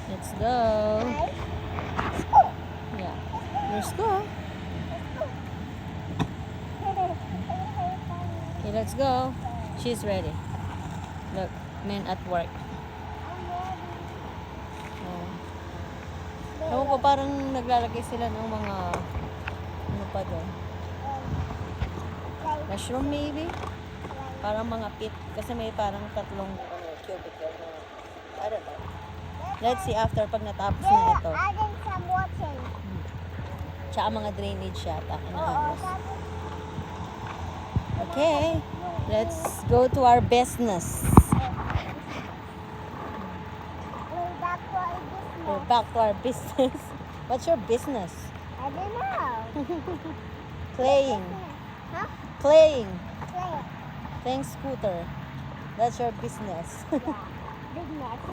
Let's go. Yeah. Let's go. Okay, let's go. She's ready. Look, men at work. Oh. Ewan ko, parang naglalagay sila ng mga ano pa doon. Mushroom maybe? Parang mga pit. Kasi may parang tatlong cubicle na. I don't know. Let's see after pag natapos na ito. Adding some water. Tsaka mga drainage yata. Inaayos. Okay. Let's go to our business. We're back to our business. What's your business? I don't know. Playing. Huh? Playing. Play. Playing scooter. That's your business. Yeah. Business.